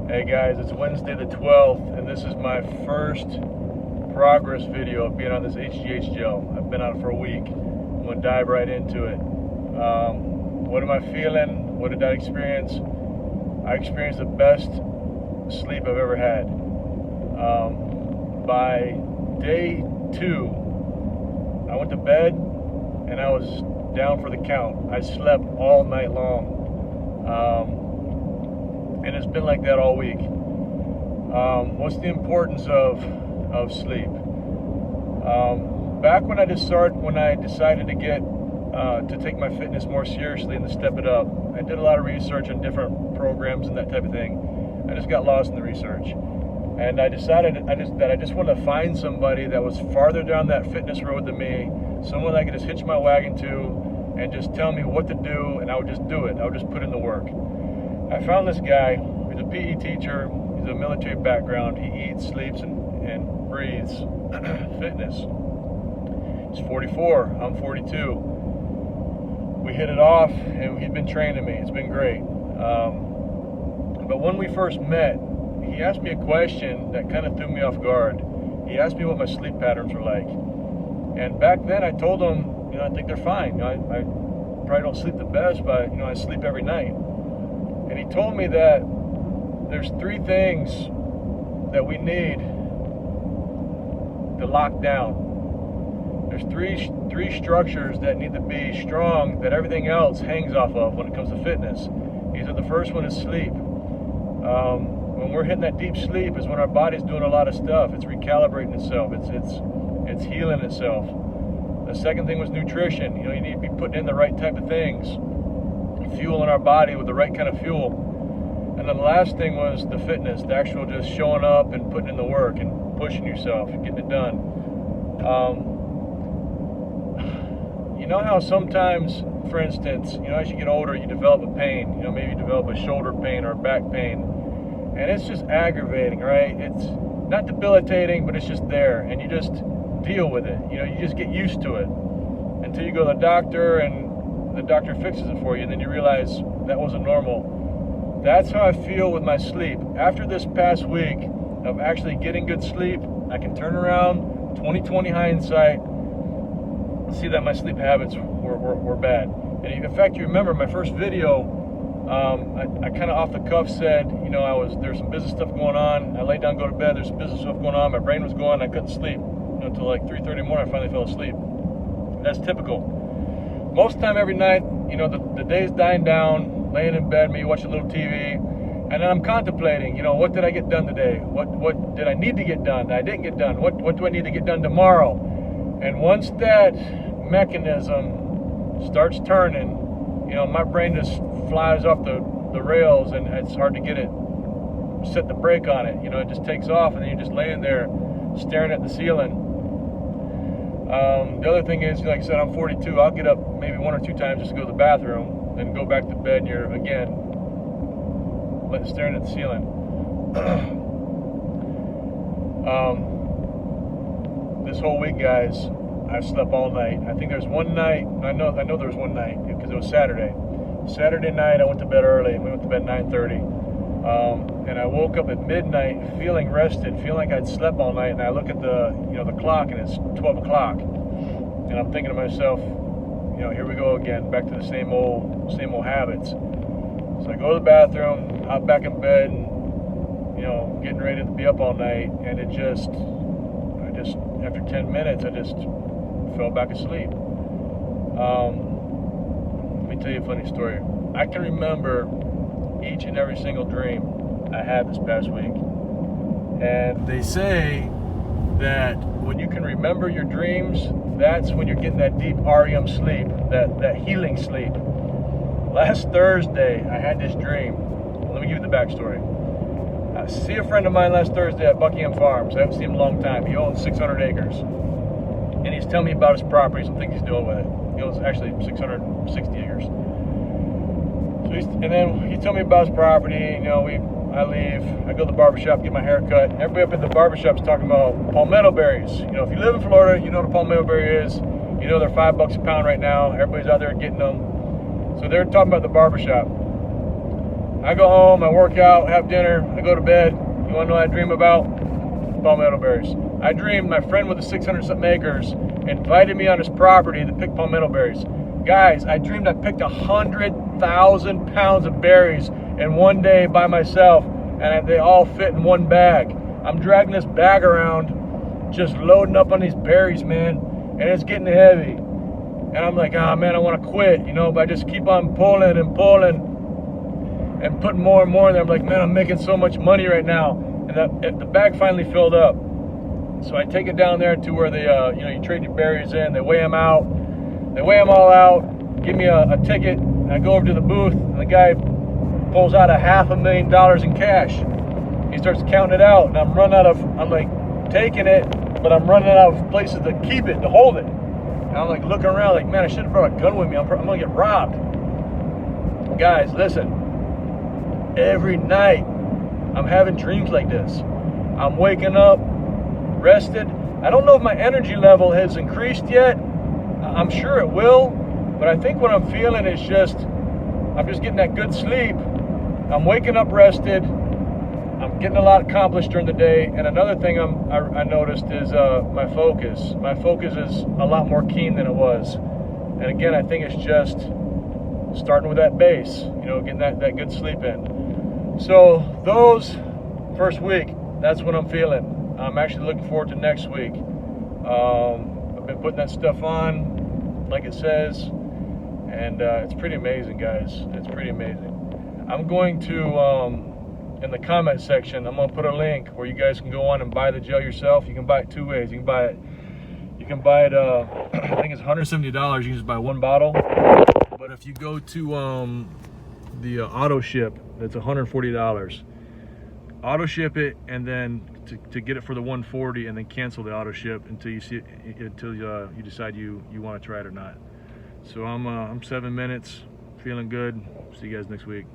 Hey guys, it's Wednesday the 12th, and this is my first progress video of being on this HGH gel. I've been on it for a week. I'm going to dive right into it. What am I feeling? What did I experience? I experienced the best sleep I've ever had. By day 2, I went to bed and I was down for the count. I slept all night long. And it's been like that all week. What's the importance of sleep? Back when I decided to get to take my fitness more seriously and to step it up, I did a lot of research on different programs and that type of thing. I just got lost in the research, and I decided that I just wanted to find somebody that was farther down that fitness road than me, someone I could just hitch my wagon to and just tell me what to do, and I would just do it. I would just put in the work. I found this guy. He's a PE teacher. He's a military background. He eats, sleeps, and breathes fitness. He's 44. I'm 42. We hit it off, and he's been training me. It's been great. But when we first met, he asked me a question that kind of threw me off guard. He asked me what my sleep patterns were like. And back then, I told him, I think they're fine. I probably don't sleep the best, but I sleep every night. And he told me that there's 3 things that we need to lock down. There's three structures that need to be strong that everything else hangs off of when it comes to fitness. He said the first one is sleep. When we're hitting that deep sleep is when our body's doing a lot of stuff. It's recalibrating itself. It's healing itself. The second thing was nutrition. You need to be putting in the right type of things. Fueling our body with the right kind of fuel. And then the last thing was the fitness, the actual just showing up and putting in the work and pushing yourself and getting it done. You know how sometimes, for instance, as you get older, you develop a pain. Maybe you develop a shoulder pain or a back pain, and it's just aggravating, right? It's not debilitating, but it's just there, and you just deal with it. You just get used to it until you go to the doctor, and the doctor fixes it for you, and then you realize that wasn't normal. That's how I feel with my sleep. After this past week of actually getting good sleep, I can turn around, 20/20 hindsight, see that my sleep habits were bad. And in fact, you remember my first video, I kind of off the cuff said, there's some business stuff going on. I laid down, go to bed, there's some business stuff going on. My brain was going, I couldn't sleep until like 3:30 in the morning. I finally fell asleep. That's typical. Most of the time, every night, the day's dying down, laying in bed, maybe watching a little TV, and then I'm contemplating, what did I get done today? What did I need to get done that I didn't get done? What do I need to get done tomorrow? And once that mechanism starts turning, my brain just flies off the rails, and it's hard to get it, set the brake on it. It just takes off, and then you're just laying there staring at the ceiling. The other thing is, like I said, I'm 42. I'll get up maybe 1 or 2 times just to go to the bathroom, then go back to bed, and you're again staring at the ceiling. This whole week, guys, I've slept all night. I think there's one night. I know there was one night because it was Saturday. Saturday night, I went to bed early. We went to bed 9:30. And I woke up at midnight feeling rested, feeling like I'd slept all night, and I look at the clock, and it's 12 o'clock, and I'm thinking to myself, here we go again, back to the same old habits. So I go to the bathroom, hop back in bed, and getting ready to be up all night, and I just after 10 minutes I just fell back asleep. Let me tell you a funny story. I can remember each and every single dream I had this past week. And they say that when you can remember your dreams, that's when you're getting that deep REM sleep, that healing sleep. Last Thursday, I had this dream. Let me give you the backstory. I see a friend of mine last Thursday at Buckingham Farms. I haven't seen him in a long time. He owns 600 acres. And he's telling me about his property, some things he's doing with it. He owns actually 660 acres. And then he told me about his property. I leave, I go to the barbershop, get my hair cut. Everybody up at the barbershop is talking about palmetto berries. If you live in Florida, you know what a palmetto berry is. They're $5 a pound right now. Everybody's out there getting them. So they're talking about the barbershop. I go home, I work out, have dinner, I go to bed. You wanna know what I dream about? Palmetto berries. I dreamed my friend with the 600 something acres invited me on his property to pick palmetto berries. Guys, I dreamed I picked 100,000 pounds of berries in one day by myself, and they all fit in one bag. I'm dragging this bag around, just loading up on these berries, man, and it's getting heavy. And I'm like, oh man, I want to quit, you know, but I just keep on pulling and pulling and putting more and more in there. I'm like, man, I'm making so much money right now. And the bag finally filled up. So I take it down there to where they, you know, you trade your berries in, they weigh them out. They weigh them all out, give me a ticket, and I go over to the booth, and the guy pulls out $500,000 in cash. He starts counting it out, and I'm like taking it, but I'm running out of places to keep it, to hold it. And I'm like looking around like, man, I should have brought a gun with me. I'm gonna get robbed. Guys, listen, every night I'm having dreams like this. I'm waking up, rested. I don't know if my energy level has increased yet. I'm sure it will, but I think what I'm feeling is I'm just getting that good sleep. I'm waking up rested. I'm getting a lot accomplished during the day. And another thing I noticed is my focus. My focus is a lot more keen than it was. And again, I think it's just starting with that base, you know, getting that good sleep in. So those first week, that's what I'm feeling. I'm actually looking forward to next week. I've been putting that stuff on, like it says, and it's pretty amazing, guys. It's pretty amazing. I'm going to, in the comment section, I'm going to put a link where you guys can go on and buy the gel yourself. You can buy it two ways. You can buy it, I think it's $170. You can just buy one bottle. But if you go to the auto ship, that's $140. Auto ship it, and then to get it for the $140, and then cancel the auto ship until you decide you want to try it or not. So I'm 7 minutes, feeling good. See you guys next week.